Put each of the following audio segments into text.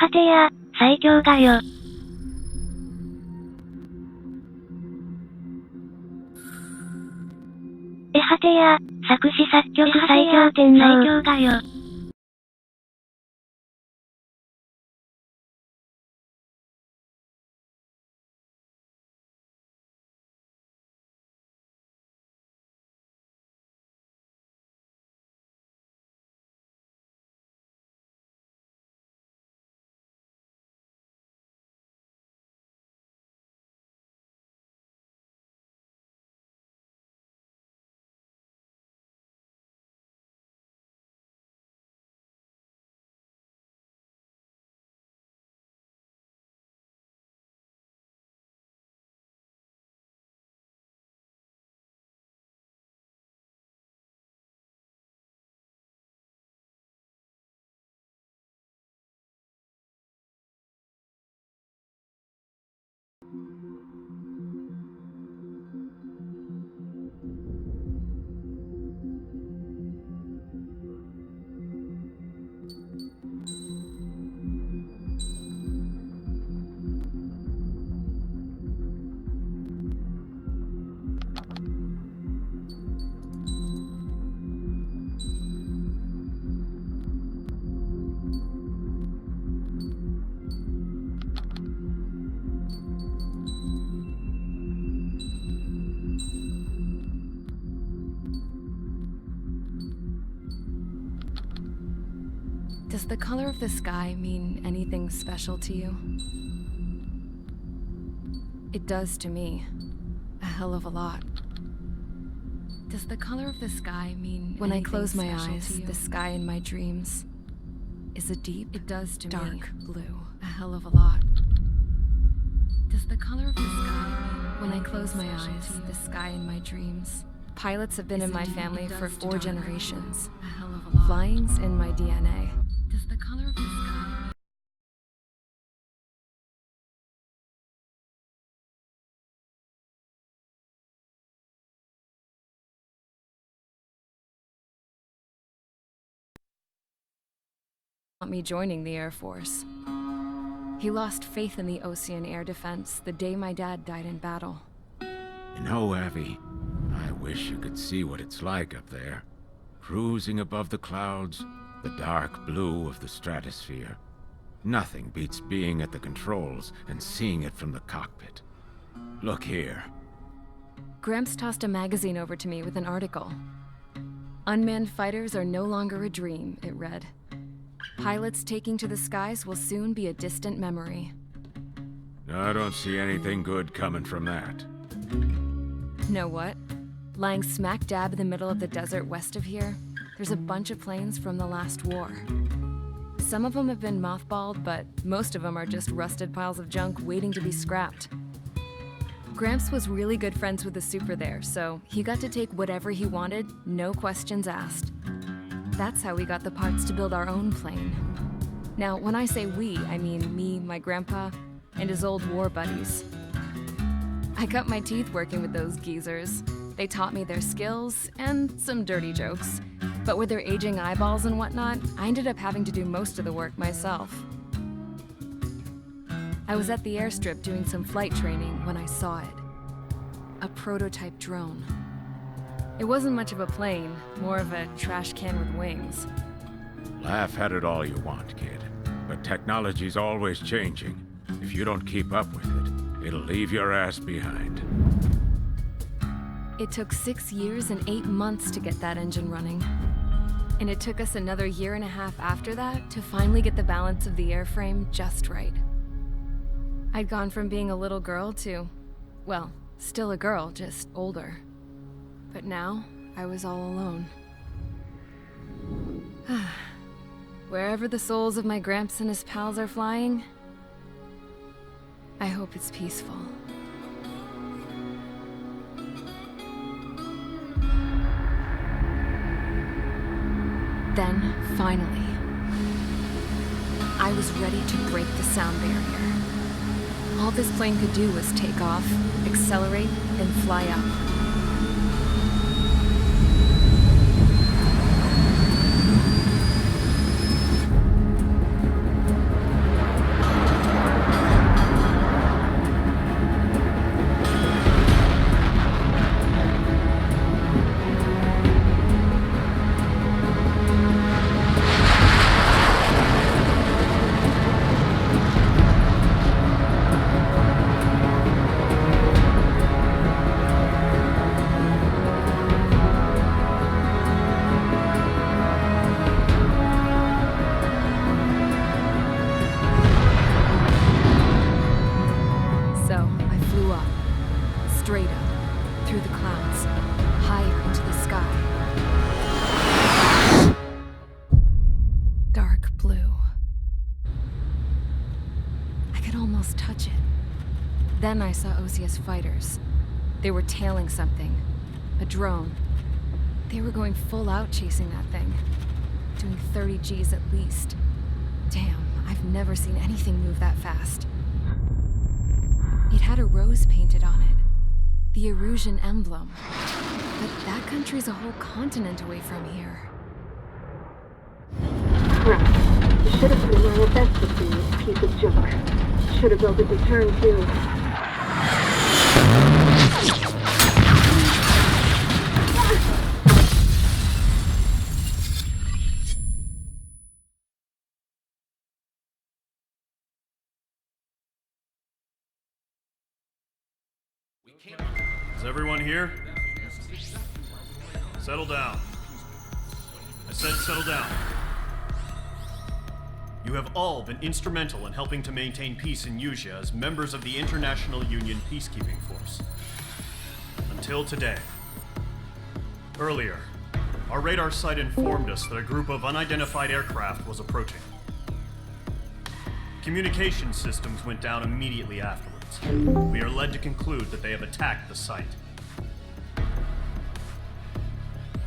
はてや、最強がよ。はてや、作詞作曲最強天皇最強がよ。Does the color of the sky mean anything special to you? It does to me. A hell of a lot. Does the color of the sky mean when I close my eyes, the sky in my dreams is a deep, dark blue. A hell of a lot. Does the color of the sky mean when I close my eyes, the sky in my dreams? Pilots have been in my family for 4 generations. A hell of a lot. Flying's in my DNA. Does the color of the sky want me joining the Air Force? He lost faith in the ocean air defense the day my dad died in battle. You know, Abby, I wish you could see what it's like up there. Cruising above the clouds, the dark blue of the stratosphere. Nothing beats being at the controls and seeing it from the cockpit. Look here. Gramps tossed a magazine over to me with an article. Unmanned fighters are no longer a dream, it read. Pilots taking to the skies will soon be a distant memory. I don't see anything good coming from that. Know what? Lying smack dab in the middle of the desert west of here, there's a bunch of planes from the last war. Some of them have been mothballed, but most of them are just rusted piles of junk waiting to be scrapped. Gramps was really good friends with the super there, so he got to take whatever he wanted, no questions asked. That's how we got the parts to build our own plane. Now, when I say we, I mean me, my grandpa, and his old war buddies. I cut my teeth working with those geezers. They taught me their skills and some dirty jokes. But with their aging eyeballs and whatnot, I ended up having to do most of the work myself. I was at the airstrip doing some flight training when I saw it. A prototype drone. It wasn't much of a plane, more of a trash can with wings. Laugh at it all you want, kid. But technology's always changing. If you don't keep up with it, it'll leave your ass behind. It took 6 years and 8 months to get that engine running. And it took us another 1.5 years after that to finally get the balance of the airframe just right. I'd gone from being a little girl to, well, still a girl, just older. But now, I was all alone. Wherever the souls of my Gramps and his pals are flying, I hope it's peaceful. Then, finally, I was ready to break the sound barrier. All this plane could do was take off, accelerate, and fly up. straight up, through the clouds, higher into the sky. Dark blue. I could almost touch it. Then I saw OCS fighters. They were tailing something. A drone. They were going full out chasing that thing. Doing 30 Gs at least. Damn, I've never seen anything move that fast. It had a rose painted on it. The Erusian emblem. But that country's a whole continent away from here. Crap. You should have been wearing a vest with you, piece of junk. Should have built a deterrent too. Is everyone here? Settle down. I said settle down. You have all been instrumental in helping to maintain peace in Usea as members of the International Union Peacekeeping Force. Until today. Earlier, our radar site informed us that a group of unidentified aircraft was approaching. Communication systems went down immediately afterwards. We are led to conclude that they have attacked the site.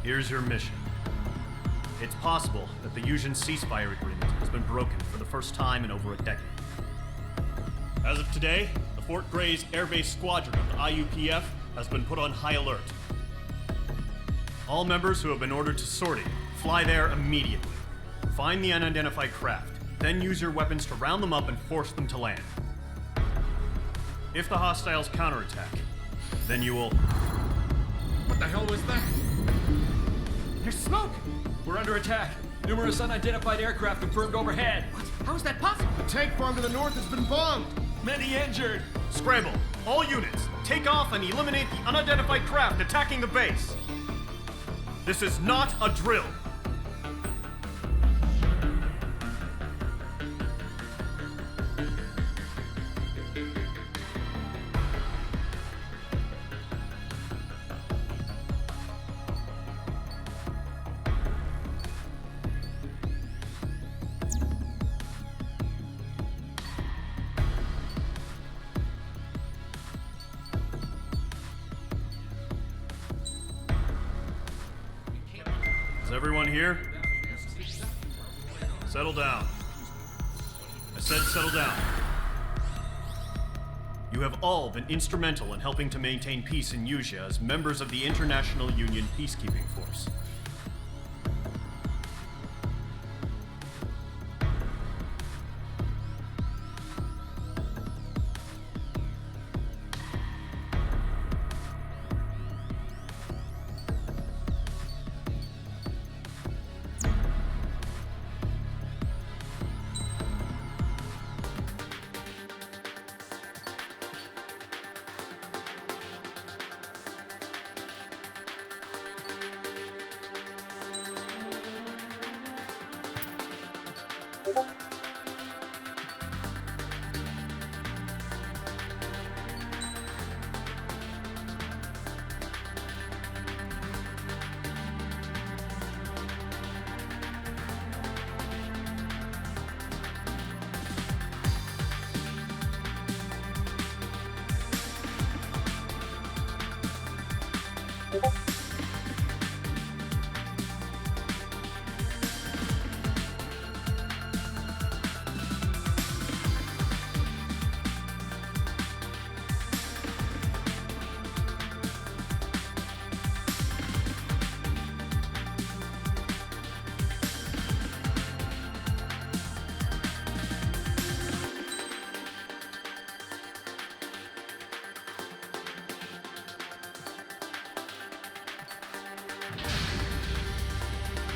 Here's your mission. It's possible that the Usean ceasefire agreement has been broken for the first time in over a decade. As of today, the Fort Gray's Air Base Squadron of the IUPF has been put on high alert. All members who have been ordered to sortie, fly there immediately. Find the unidentified craft, then use your weapons to round them up and force them to land. If the hostiles counterattack, then you will... What the hell was that? There's smoke! We're under attack. Numerous unidentified aircraft confirmed overhead. What? How is that possible? The tank farm to the north has been bombed. Many injured. Scramble! All units, take off and eliminate the unidentified craft attacking the base. This is not a drill. Is everyone here? Settle down. I said settle down. You have all been instrumental in helping to maintain peace in Usea as members of the International Union Peacekeeping Force.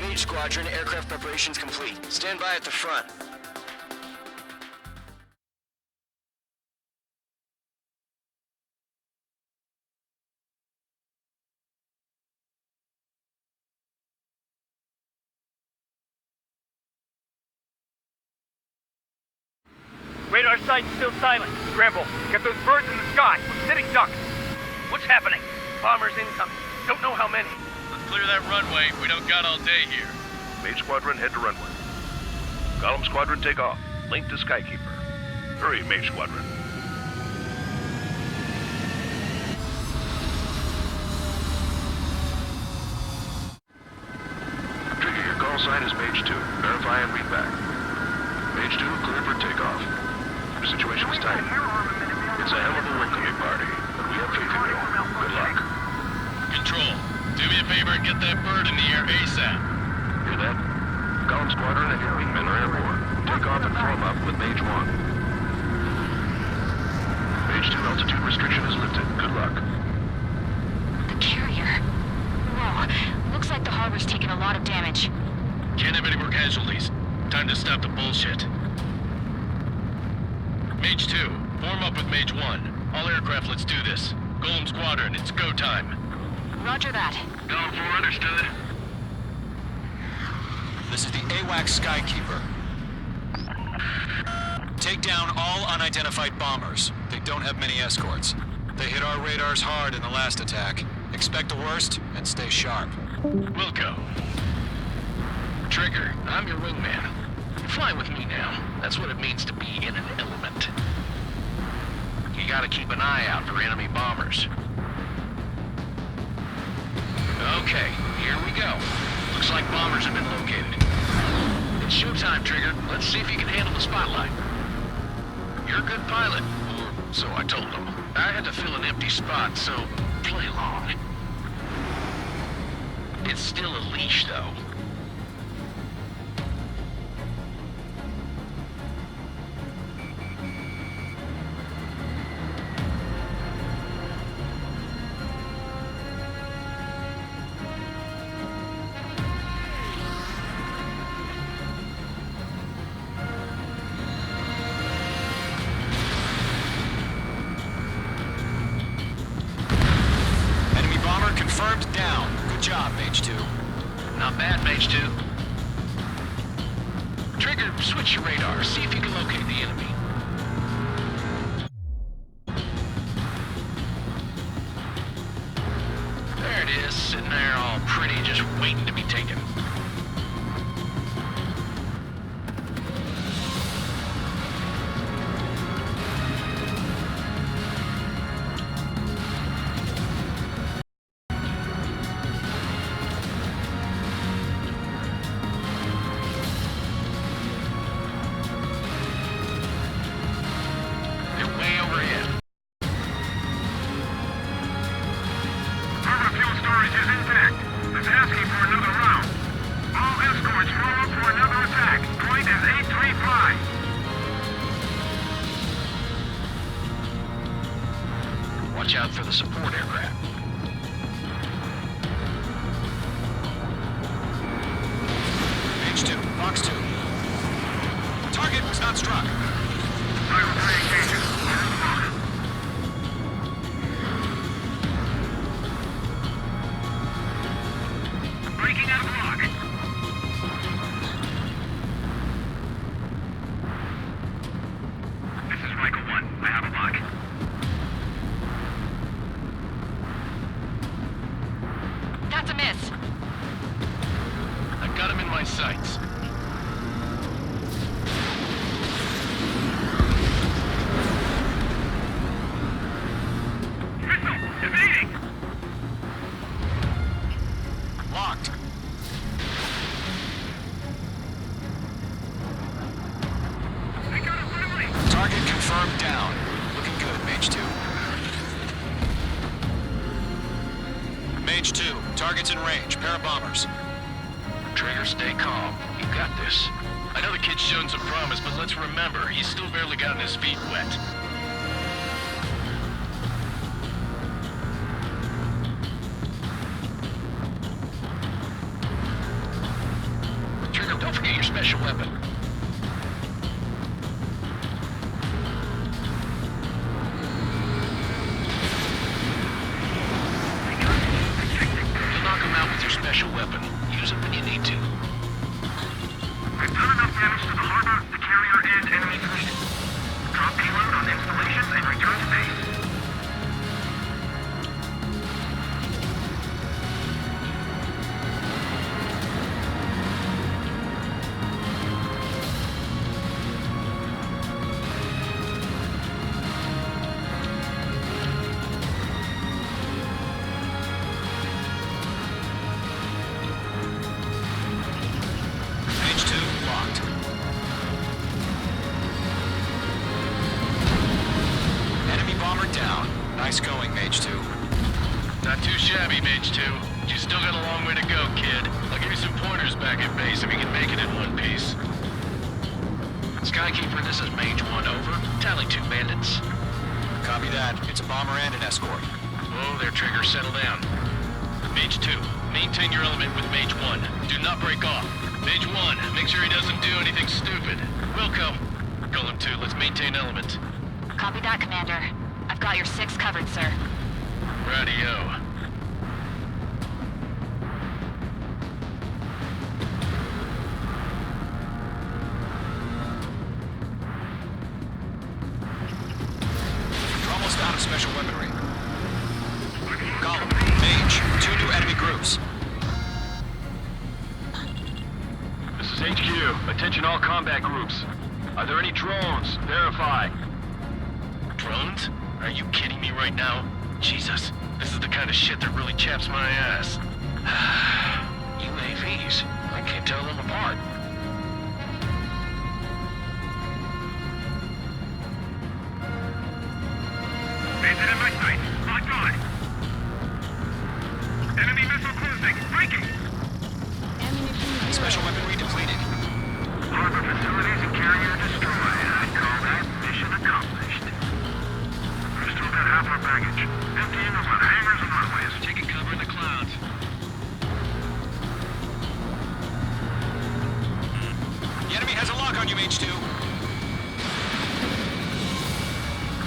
Mage Squadron, aircraft preparations complete. Stand by at the front. Radar site's still silent. Scramble. Get those birds in the sky. We're sitting ducks. What's happening? Bombers incoming. Don't know how many. Let's clear that runway. We don't got all day here. Mage Squadron, head to runway. Golem Squadron, take off. Link to Skykeeper. Hurry, Mage Squadron. Trigger, your call sign is Mage 2. Verify and read back. Mage 2, clear for takeoff. Your situation is tight. It's a hell of a welcoming party, but we have faith in you. Good luck. Control, do me a favor and get that bird in the air ASAP. Hear that? Golem Squadron and your wingmen are airborne. Take off and form up with Mage 1. Mage 2 altitude restriction is lifted. Good luck. The carrier. Whoa, looks like the harbor's taken a lot of damage. Can't have any more casualties. Time to stop the bullshit. Mage 2, form up with Mage 1. All aircraft, let's do this. Golem Squadron, it's go time. Roger that. Golem 4, understood. This is the AWACS Skykeeper. Take down all unidentified bombers. They don't have many escorts. They hit our radars hard in the last attack. Expect the worst and stay sharp. Wilco. Trigger, I'm your wingman. Fly with me now. That's what it means to be in an element. You gotta keep an eye out for enemy bombers. Okay, here we go. Looks like bombers have been located. It's showtime, Trigger. Let's see if you can handle the spotlight. You're a good pilot, or so I told them. I had to fill an empty spot, so play along. It's still a leash, though. Confirmed down. Good job, Mage 2. Not bad, Mage 2. Trigger, switch your radar. See if you can locate the enemy. There it is, sitting there all pretty, just waiting to be taken. Watch out for the support aircraft. Mage 2, Fox 2. Target was not struck. Breaking out of lock. This is Michael 1. I have a lock. That's a miss. I've got him in my sights. Missile! Evading! Locked. I got a friendly! Target confirmed down. Looking good, Mage 2. Mage 2, target's in range. Pair of bombers. Trigger, stay calm. You got this. I know the kid's shown some promise, but let's remember, he's still barely gotten his feet wet. Trigger, don't forget your special weapon. You'll knock him out with your special weapon. Use it when you need to. We've done enough damage to the harbor, the carrier, and enemy fleet. Drop payload on installations and return to base. down. Nice going, Mage 2. Not too shabby, Mage 2. You still got a long way to go, kid. I'll give you some pointers back at base if you can make it in one piece. Skykeeper, this is Mage 1, over. Tally 2 bandits. Copy that. It's a bomber and an escort. Whoa there, Trigger. Settle down. Mage 2, maintain your element with Mage 1. Do not break off. Mage 1, make sure he doesn't do anything stupid. Wilco. Golem 2, let's maintain element. Copy that, Commander. I've got your 6 covered, sir. Radio. You're almost out of special weaponry. Golem, Mage, 2 new enemy groups. This is HQ. Attention all combat groups. Are there any drones? Verify. Drones? Are you kidding me right now? Jesus, this is the kind of shit that really chaps my ass. UAVs. I can't tell them apart. Maintain in my sight. Locked on. Enemy missile closing. Breaking. Special weaponry depleted. Harbor facilities and carrier destroyed. I call that mission accomplished. We've still got half our baggage. Emptying of our hangars and runways. Taking cover in the clouds. The enemy has a lock on you, Mage 2.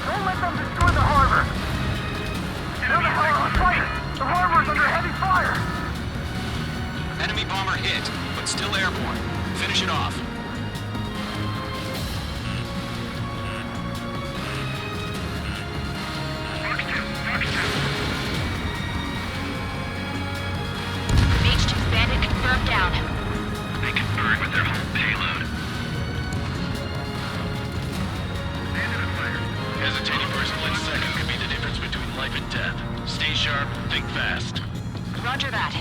Don't let them destroy the harbor. Where the hell are we fighting? The harbor's under heavy fire. Enemy bomber hit, but still airborne. Finish it off. Mage 2 bandit confirmed down. They can burn with their whole payload. Hesitating for a split second could be the difference between life and death. Stay sharp, think fast. Roger that.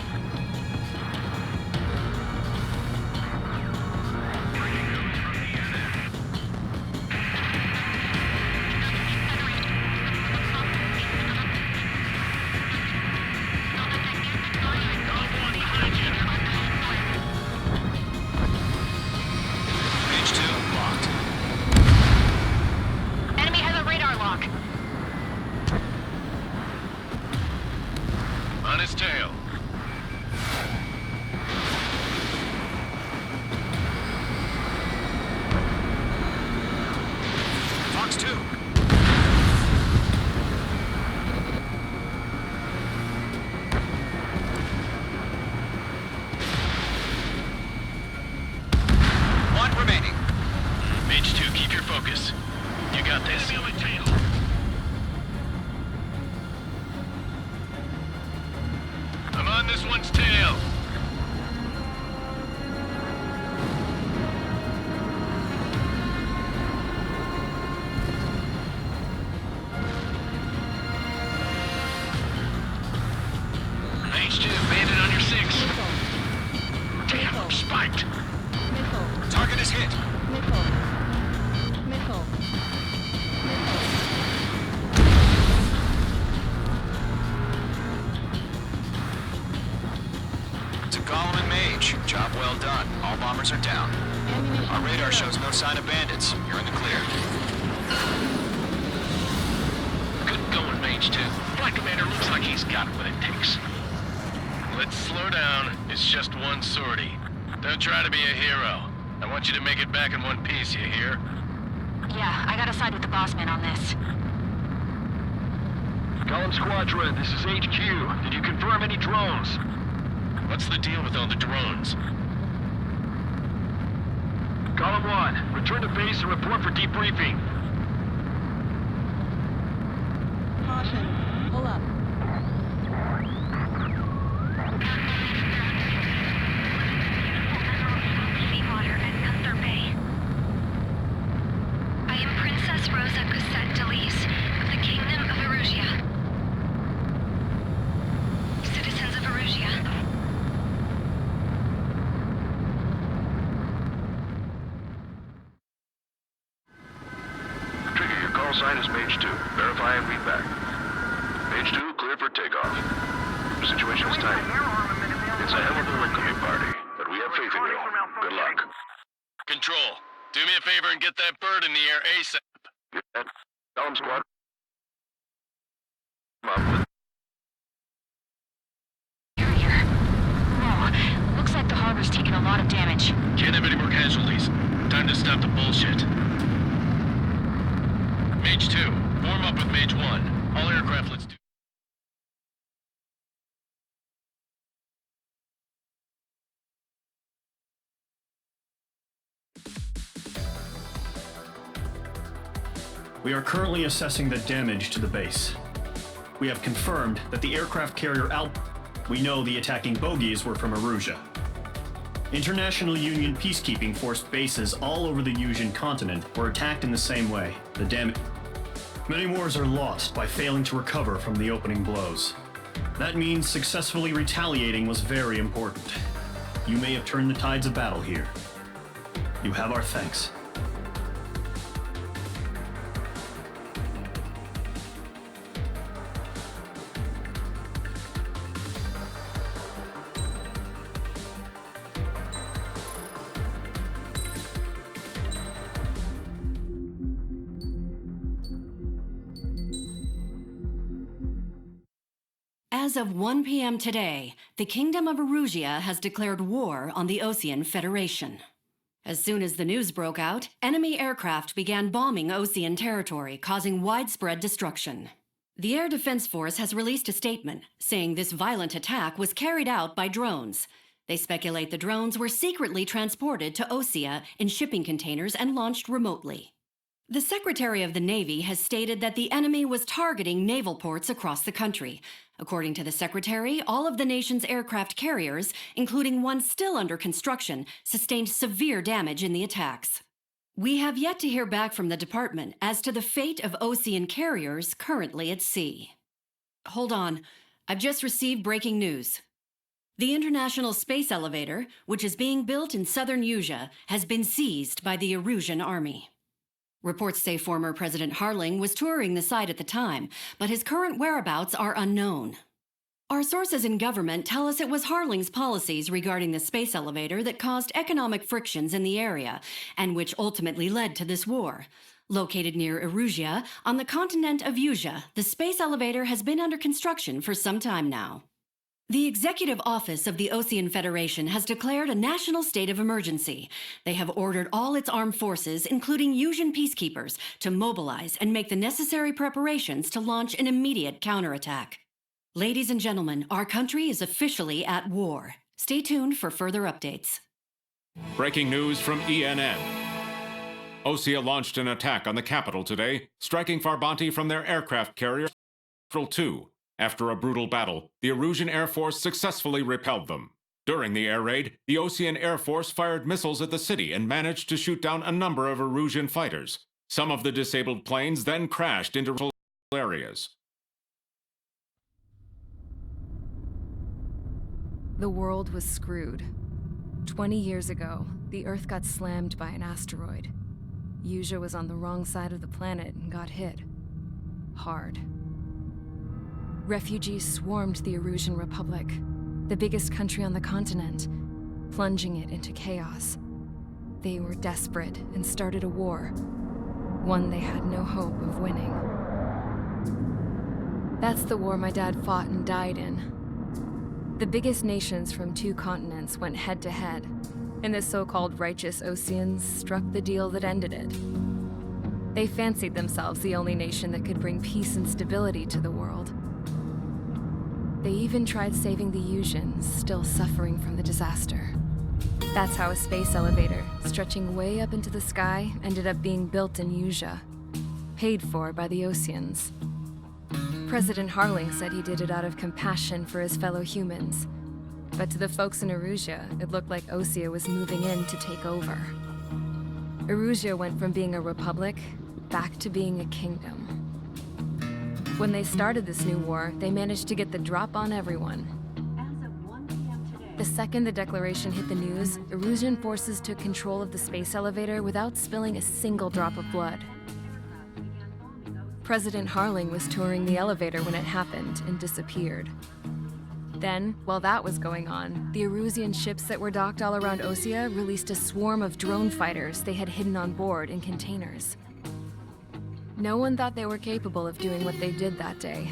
Mage 2 locked. Enemy has a radar lock. On his tail. Fox 2. One remaining. Mage 2, keep your focus. You got this. Enemy on my tail. I'm on this one's tail. Mage 2, bandit on your 6. Damn, I'm spiked. Target is hit. To Golem and Mage, job well done. All bombers are down. Our radar shows no sign of bandits. You're in the clear. Good going, Mage 2. Black Commander looks like he's got what it takes. Let's slow down. It's just one sortie. Don't try to be a hero. I want you to make it back in one piece, you hear? Yeah, I gotta side with the boss man on this. Golem Squadron, this is HQ. Did you confirm any drones? What's the deal with all the drones? Golem 1, return to base and report for debriefing. Caution. Pull up. Seawater at Gunther Bay. I am Princess Rosa Cosette Delise of the Kingdom of Erusia. Citizens of Erusia. sign is Mage 2. Verify and read back. Mage 2, clear for takeoff. The situation is tight. It's a hell of a welcoming party, but we have faith in you. Good luck. Control, do me a favor and get that bird in the air ASAP. Get that. Tell 'em, squad. Come on. Carrier. Whoa, looks like the harbor's taken a lot of damage. Can't have any more casualties. Time to stop the bullshit. Mage 2, form up with Mage 1. All aircraft, let's do... We are currently assessing the damage to the base. We have confirmed that the aircraft carrier we know the attacking bogies were from Erusia. International Union peacekeeping force bases all over the Yusian continent were attacked in the same way. The damage... Many wars are lost by failing to recover from the opening blows. That means successfully retaliating was very important. You may have turned the tides of battle here. You have our thanks. As of 1 p.m. today, the Kingdom of Erusia has declared war on the Osean Federation. As soon as the news broke out, enemy aircraft began bombing Osean territory, causing widespread destruction. The Air Defense Force has released a statement saying this violent attack was carried out by drones. They speculate the drones were secretly transported to Osea in shipping containers and launched remotely. The Secretary of the Navy has stated that the enemy was targeting naval ports across the country. According to the Secretary, all of the nation's aircraft carriers, including one still under construction, sustained severe damage in the attacks. We have yet to hear back from the department as to the fate of Osean carriers currently at sea. Hold on, I've just received breaking news. The International Space Elevator, which is being built in southern Yusia, has been seized by the Erusian army. Reports say former President Harling was touring the site at the time, but his current whereabouts are unknown. Our sources in government tell us it was Harling's policies regarding the space elevator that caused economic frictions in the area, and which ultimately led to this war. Located near Erusia, on the continent of Yusia, the space elevator has been under construction for some time now. The Executive Office of the Osean Federation has declared a national state of emergency. They have ordered all its armed forces, including Yusian peacekeepers, to mobilize and make the necessary preparations to launch an immediate counterattack. Ladies and gentlemen, our country is officially at war. Stay tuned for further updates. Breaking news from ENN. Osea launched an attack on the capital today, striking Farbanti from their aircraft carrier, April 2. After a brutal battle, the Erusian Air Force successfully repelled them. During the air raid, the Osean Air Force fired missiles at the city and managed to shoot down a number of Erusian fighters. Some of the disabled planes then crashed into areas. The world was screwed. 20 years ago, the Earth got slammed by an asteroid. Yusia was on the wrong side of the planet and got hit. Hard. Refugees swarmed the Erusian Republic, the biggest country on the continent, plunging it into chaos. They were desperate and started a war, one they had no hope of winning. That's the war my dad fought and died in. The biggest nations from 2 continents went head-to-head, and the so-called righteous Oseans struck the deal that ended it. They fancied themselves the only nation that could bring peace and stability to the world. They even tried saving the Yusians, still suffering from the disaster. That's how a space elevator, stretching way up into the sky, ended up being built in Yusia, paid for by the Oseans. President Harling said he did it out of compassion for his fellow humans. But to the folks in Erusia, it looked like Osea was moving in to take over. Erusia went from being a republic back to being a kingdom. When they started this new war, they managed to get the drop on everyone. The second the declaration hit the news, Erusian forces took control of the space elevator without spilling a single drop of blood. President Harling was touring the elevator when it happened and disappeared. Then, while that was going on, the Erusian ships that were docked all around Osea released a swarm of drone fighters they had hidden on board in containers. No one thought they were capable of doing what they did that day.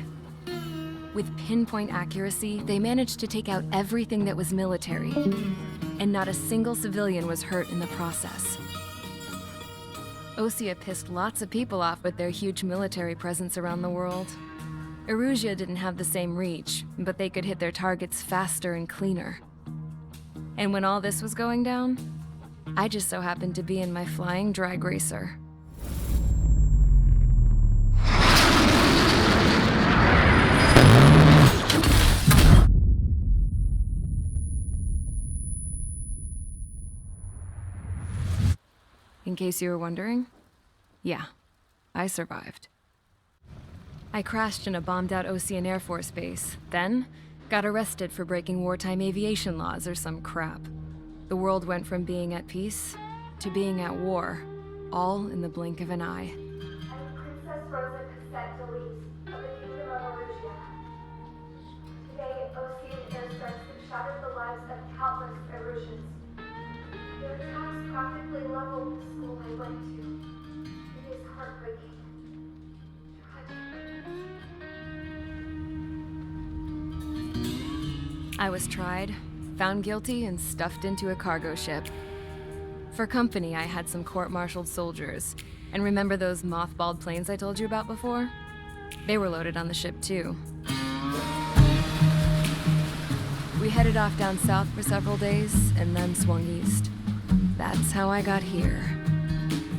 With pinpoint accuracy, they managed to take out everything that was military, and not a single civilian was hurt in the process. Osea pissed lots of people off with their huge military presence around the world. Erusia didn't have the same reach, but they could hit their targets faster and cleaner. And when all this was going down, I just so happened to be in my flying drag racer. In case you were wondering, yeah, I survived. I crashed in a bombed-out Osean Air Force base, then got arrested for breaking wartime aviation laws or some crap. The world went from being at peace to being at war, all in the blink of an eye. I'm Princess Rosa Cassette Delise of the Kingdom of Erusia. Today, Osean airstrikes have shattered the lives of countless Erusians. Their attacks practically leveled the school I went to. It is heartbreaking. I was tried, found guilty, and stuffed into a cargo ship. For company, I had some court-martialed soldiers. And remember those mothballed planes I told you about before? They were loaded on the ship, too. We headed off down south for several days, and then swung east. That's how I got here.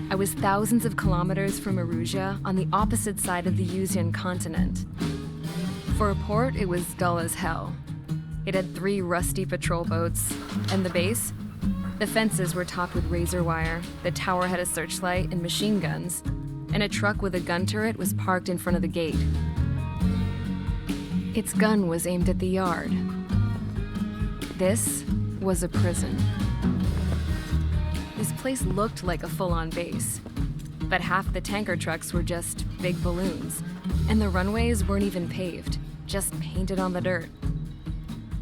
I was thousands of kilometers from Erusia, on the opposite side of the Usian continent. For a port, it was dull as hell. It had 3 rusty patrol boats, and the base? The fences were topped with razor wire, the tower had a searchlight and machine guns, and a truck with a gun turret was parked in front of the gate. Its gun was aimed at the yard. This was a prison. This place looked like a full-on base, but half the tanker trucks were just big balloons, and the runways weren't even paved, just painted on the dirt.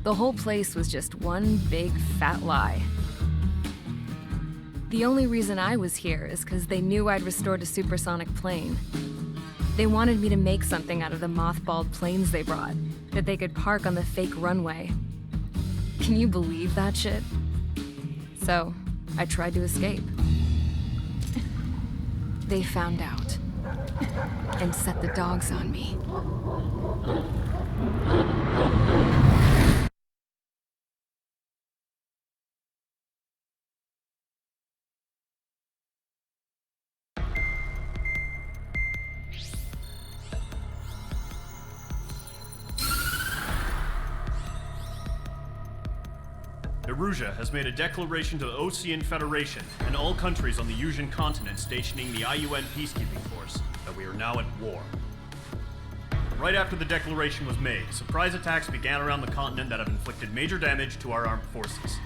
The whole place was just one big fat lie. The only reason I was here is because they knew I'd restored a supersonic plane. They wanted me to make something out of the mothballed planes they brought, that they could park on the fake runway. Can you believe that shit? So, I tried to escape. They found out, and set the dogs on me. Erusia has made a declaration to the Osean Federation and all countries on the Usian continent stationing the IUN peacekeeping force that we are now at war. Right after the declaration was made, surprise attacks began around the continent that have inflicted major damage to our armed forces.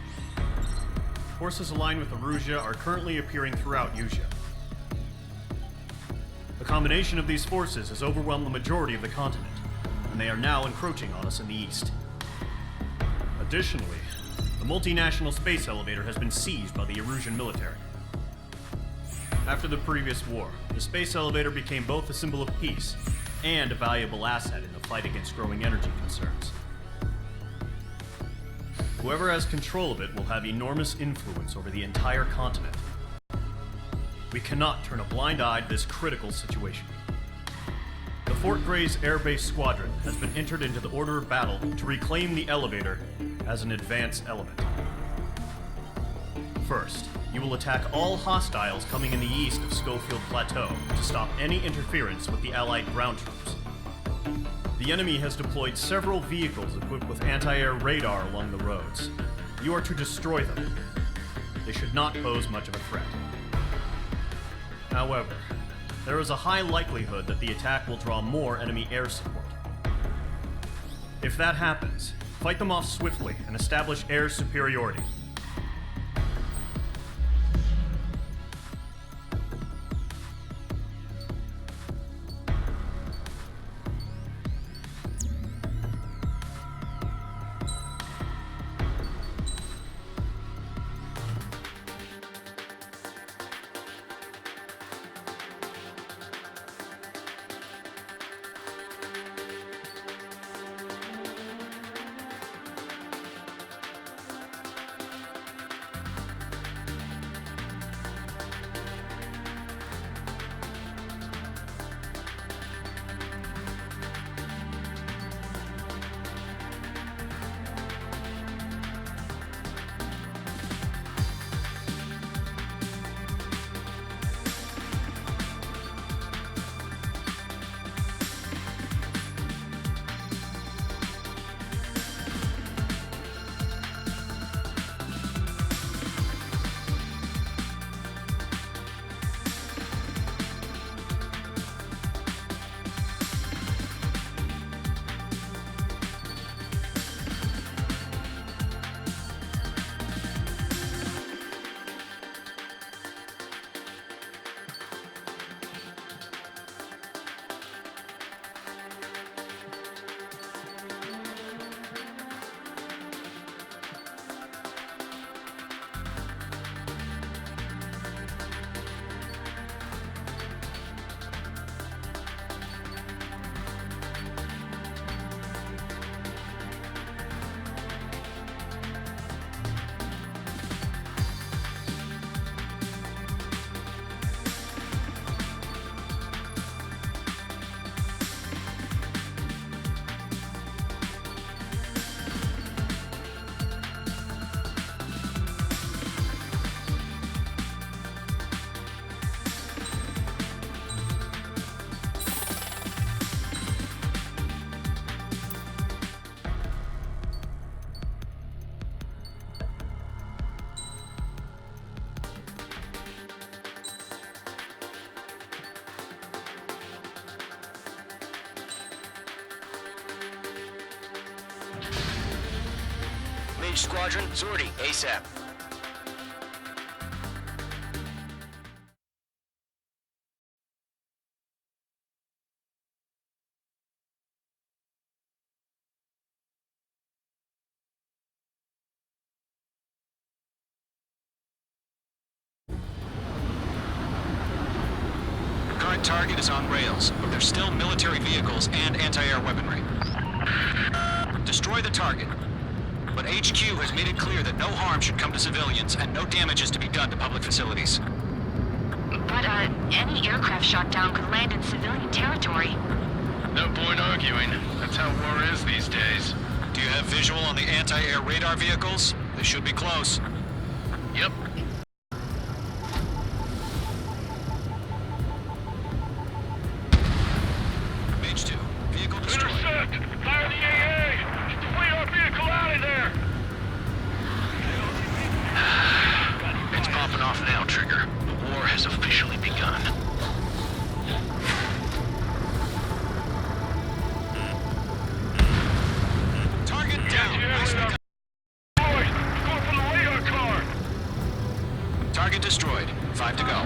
Forces aligned with Erusia are currently appearing throughout Usia. The combination of these forces has overwhelmed the majority of the continent, and they are now encroaching on us in the east. Additionally, the multinational space elevator has been seized by the Erusian military. After the previous war, the space elevator became both a symbol of peace and a valuable asset in the fight against growing energy concerns. Whoever has control of it will have enormous influence over the entire continent. We cannot turn a blind eye to this critical situation. The Fort Gray's Air Base Squadron has been entered into the order of battle to reclaim the elevator as an advance element. First, you will attack all hostiles coming in the east of Schofield Plateau to stop any interference with the Allied ground troops. The enemy has deployed several vehicles equipped with anti-air radar along the roads. You are to destroy them. They should not pose much of a threat. However, there is a high likelihood that the attack will draw more enemy air support. If that happens, fight them off swiftly and establish air superiority. Each squadron, sortie, ASAP. Current target is on rails, but there's still military vehicles and anti-air weaponry. Destroy the target. But HQ has made it clear that no harm should come to civilians and no damage is to be done to public facilities. But, any aircraft shot down could land in civilian territory. No point arguing. That's how war is these days. Do you have visual on the anti-air radar vehicles? They should be close. Yep. Mage 2, vehicle destroyed. Intercept! Fire the AA! Get the radar vehicle out of there! It's popping off now, Trigger. The war has officially begun. Target down. Boys, going for the radar car! Target destroyed. 5 to go.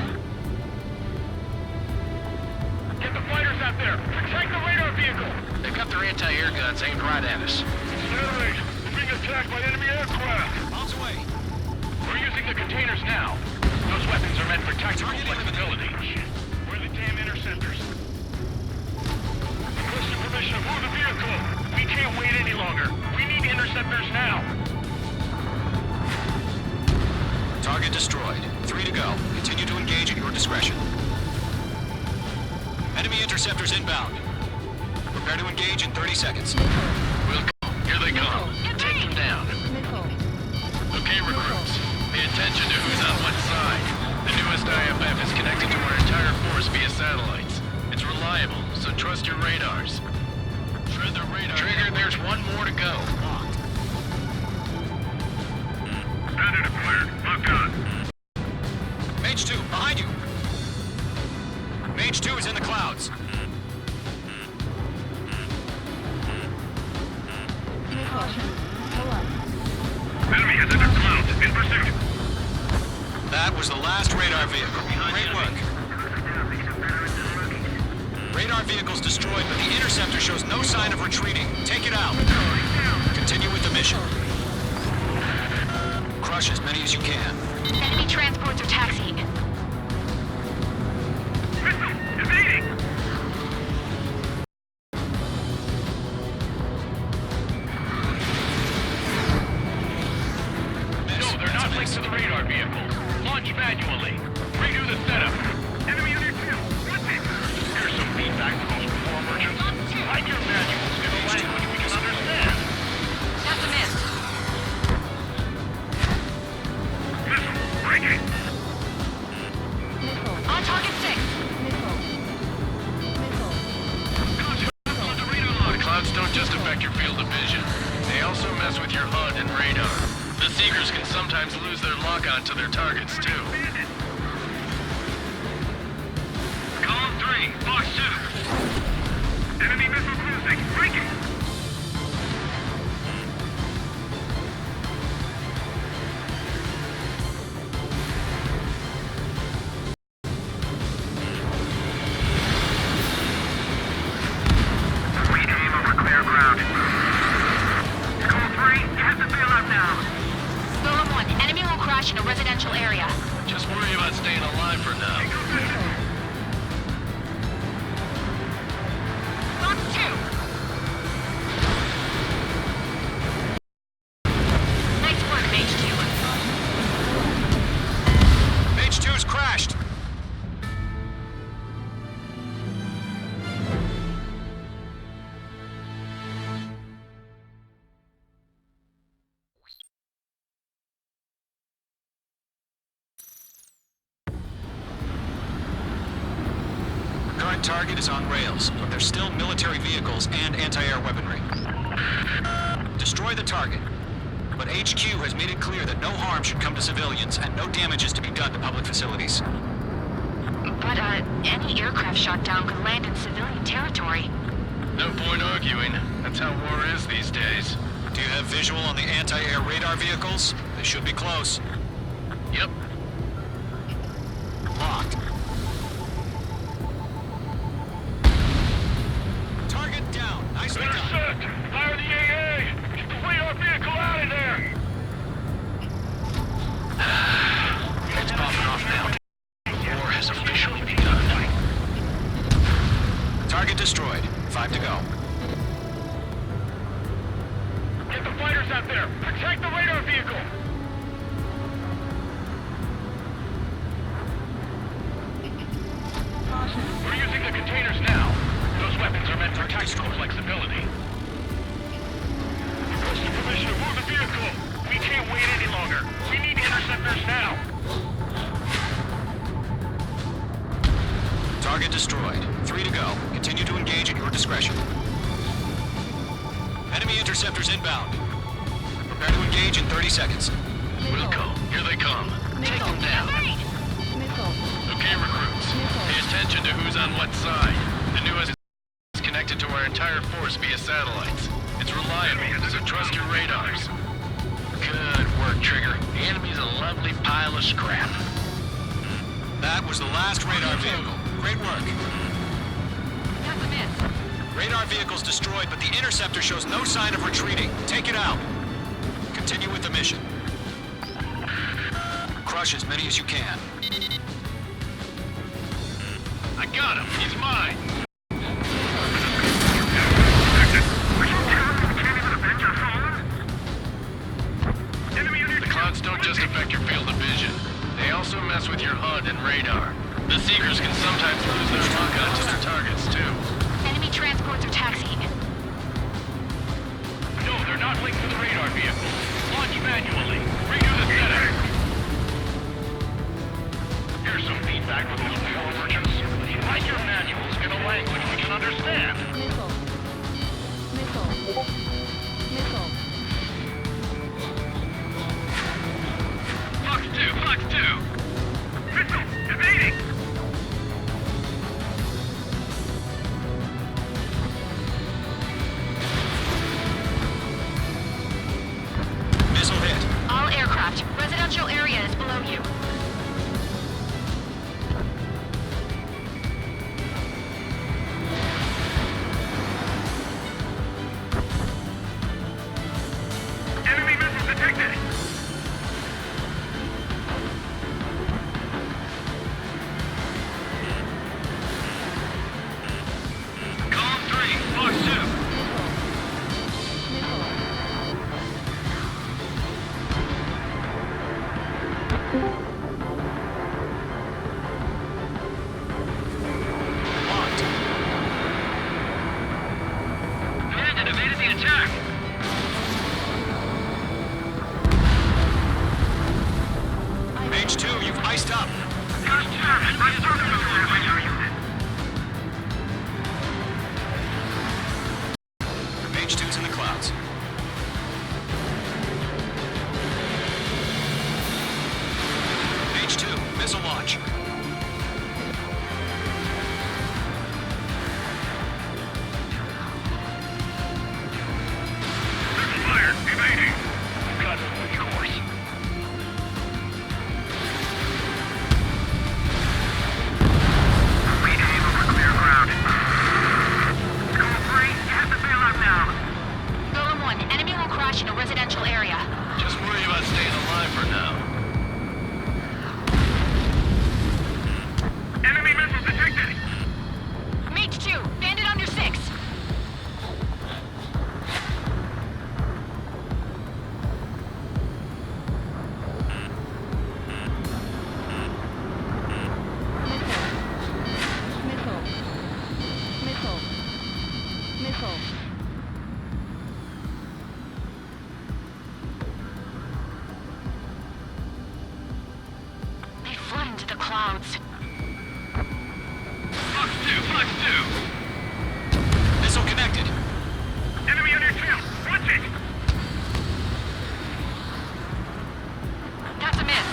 Get the fighters out there! Protect the radar vehicle! They've got their anti-air guns aimed right at us. Saturate! We're being attacked by enemy aircraft! Bounce away. We're using the containers now. Those weapons are meant for tactical flexibility. Where are the damn interceptors? Requesting permission to move the vehicle! We can't wait any longer! We need interceptors now! Target destroyed. 3 to go. Continue to engage at your discretion. Enemy interceptors inbound. Prepare to engage in 30 seconds. We'll go. Here they come. Take them down. Okay, recruits. Pay attention to who's on what side. The newest IFF is connected to our entire force via satellites. It's reliable, so trust your radars. Tread the radar. Trigger, there's one more to go. Standard cleared. Lock on. Mage 2, behind you. Mage 2 is in the clouds. Enemy is in the clouds. In pursuit. That was the last radar vehicle. Great work. Radar vehicle's destroyed, but the interceptor shows no sign of retreating. Take it out. Continue with the mission. Crush as many as you can. Enemy transports are taxiing. Missile! Evading! No, they're not linked to the radar vehicles. Launch manually. Redo the setup. Enemy on your tail. What's it? Here's some feedback to those reform merchants. Write your manuals in a language we can understand. That's a miss. Missile! Breaking! On target 6. The clouds don't just affect your field of vision. They also mess with your HUD and radar. The Seekers can sometimes lose their lock-on to their targets, too. Column 3, Box 2. Enemy missile cruising. Breaking! Sweet aim over clear ground. Column 3, you have to bail out now. Golem 1, enemy will crash in a residential area. Just worry about staying alive for now. Box 2. Nice work, Mage 2. Mage 2's crashed. Current target is on rails, but there's still military vehicles and anti-air weaponry. Destroy the target. But HQ has made it clear that no harm should come to civilians and no damage is to be done to public facilities. But, any aircraft shot down could land in civilian territory. No point arguing. That's how war is these days. Do Do you have visual on the anti-air radar vehicles? They should be close. Yep. Locked. Target down. Nicely done. Intercept! Fire the AA! Get the radar vehicle out of there! It's popping off now. War has officially begun. Target destroyed. 5 to go. Get the fighters out there! Protect the radar vehicle! We're using the containers now. Those weapons are meant for tactical flexibility. Requesting permission to move the vehicle! We can't wait any longer. We need interceptors now! Target destroyed. 3 to go. Continue to engage at your discretion. Enemy interceptors inbound. Prepare to engage in 30 seconds. Wilco, here they come. Take them down. Okay, recruits. Pay attention to who's on what side. The newest is connected to our entire force via satellites. It's reliable, so trust your radars. Good work, Trigger. The enemy's a lovely pile of scrap. That was the last radar vehicle. Great work. That's a miss. Radar vehicle's destroyed, but the interceptor shows no sign of retreating. Take it out. Continue with the mission. Crush as many as you can. I got him. He's mine. The clouds don't just affect your field of vision. They also mess with your HUD and radar. The Seekers can sometimes lose their lock-on to their targets, too. Enemy transports are taxiing. No, they're not linked to the radar vehicle. Launch manually. Redo the setup. Here's some feedback from those poor merchants. Write your manuals in a language we can understand. Missile. Fox 2. Missile, evading. Missile hit. All aircraft. Residential area is below you. Enemy missile detected. Column 3, Fox 2. Locked. Commanded evaded the attack. Mage 2, you've iced up. Mage 2's in the clouds. Mage 2, missile launch. Fired, evading. Cut, of course. Rename over clear ground. School 3, you have to bail out now. Golem 1, enemy will crash in a residential area. Just worry about staying alive for now. Enemy missile detected. Mage 2, bandit under 6. They flood into the clouds. Fox 2. Missile connected. Enemy on your tail. Watch it. That's a miss.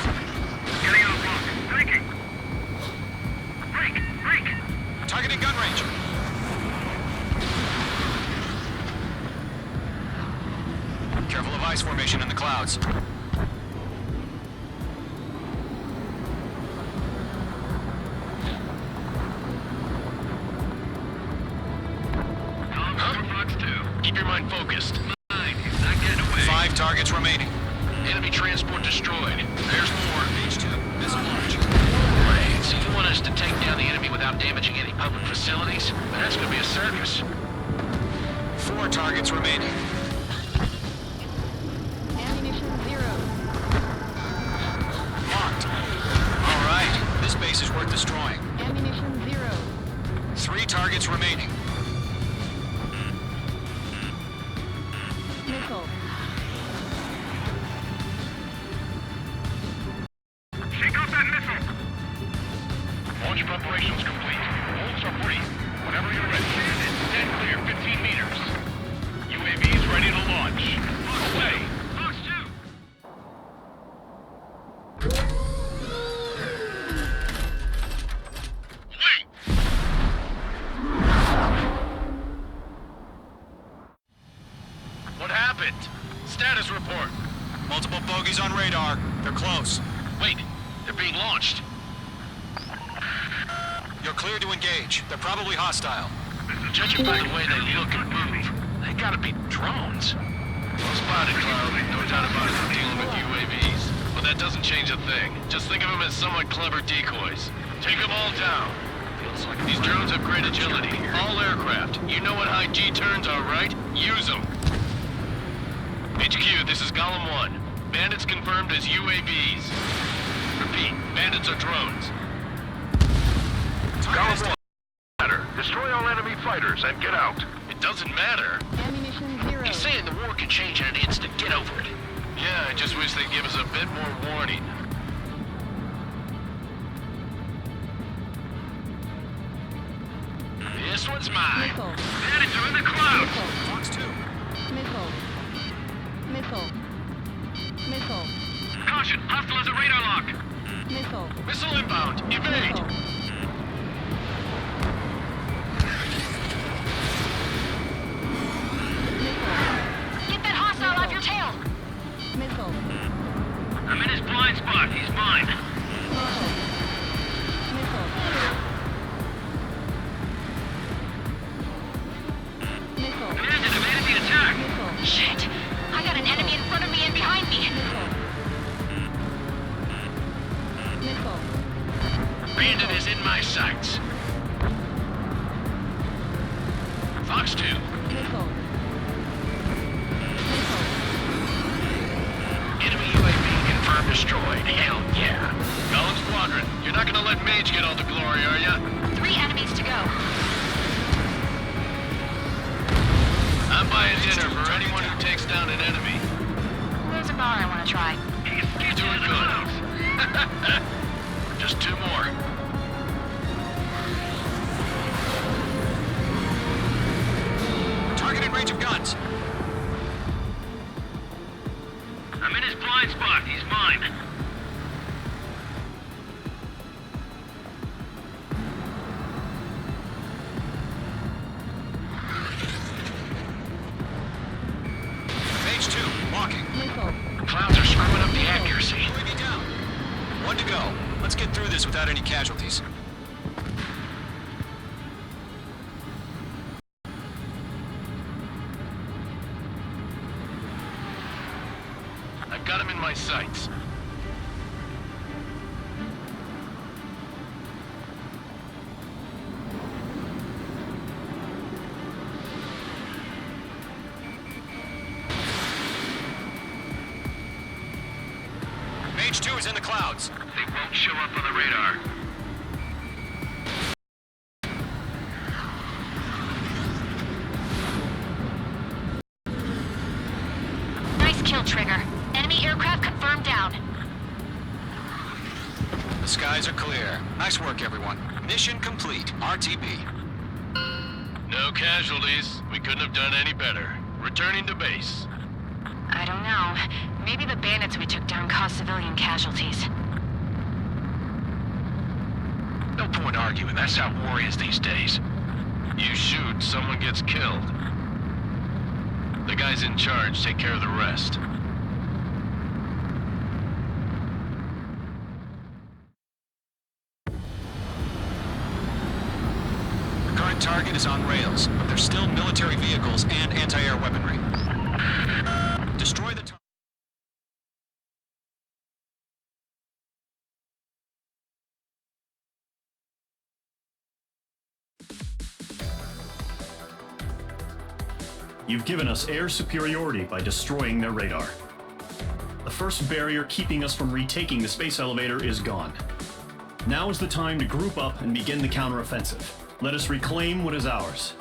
Getting out of block. Breaking. Break. Targeting gun range. ice formation in the clouds. Keep your mind focused. He's not getting away. 5 targets remaining. Enemy transport destroyed. There's more. H2, missile launch. Right. So you want us to take down the enemy without damaging any public facilities? That's gonna be a circus. 4 targets remaining. Ammunition 0. Marked. All right, this base is worth destroying. Ammunition 0. 3 targets remaining. Missile. Shake off that missile! Launch preparations complete. Bolts are free. Whenever you're ready. It's dead clear, 15 meters. UAVs ready to launch. Away! Fox 2! Wait! What happened? Status report. Multiple bogeys on radar. They're close. Wait, they're being launched. You're cleared to engage. They're probably hostile. Judging by the way they look and move, they gotta be drones. Well spotted, Cloud. No doubt about it for dealing with UAVs. But that doesn't change a thing. Just think of them as somewhat clever decoys. Take them all down. These drones have great agility. All aircraft. You know what high G turns are, right? Use them. HQ, this is Golem 1. Bandits confirmed as UAVs. Repeat, bandits are drones. Golem 1. Matter. Destroy all enemy fighters and get out. It doesn't matter. Ammunition 0. He's saying the war can change in an instant. Get over it. Yeah, I just wish they'd give us a bit more warning. This one's mine. Missile. Bandits are in the clouds! Fox 2. Missile. Missile. Missile. Caution! Hostile has a radar lock! Missile. Missile inbound. Evade! Missile. Get that hostile off your tail! Missile. I'm in his blind spot. He's mine. Missile. Missile. Missile. Bandit evaded the attack! Missile. Shit! I got an enemy in front of me and behind me! Missile. Bandit is in my sights. Fox 2. Missile. Enemy UAV confirmed destroyed. Hell yeah. Golem Squadron, you're not gonna let Mage get all the glory, are ya? 3 enemies to go. I'm buying dinner for anyone who takes down an enemy. There's a bar I want to try. You're doing good. Just 2 more. Target in range of guns. I'm in his blind spot. He's mine. Page 2, walking. Missile. Clouds are screwing up the accuracy. UAV down. 1 to go. Let's get through this without any casualties. I've got him in my sights. Page 2 is in the clouds. They won't show up on the radar. Nice kill, Trigger. Enemy aircraft confirmed down. The skies are clear. Nice work, everyone. Mission complete. RTB. No casualties. We couldn't have done any better. Returning to base. I don't know. Maybe the bandits we took down caused civilian casualties. No point arguing. That's how war is these days. You shoot, someone gets killed. The guys in charge take care of the rest. The current target is on rails, but there's still military vehicles and anti-air weaponry. Destroy the target. You've given us air superiority by destroying their radar. The first barrier keeping us from retaking the space elevator is gone. Now is the time to group up and begin the counteroffensive. Let us reclaim what is ours.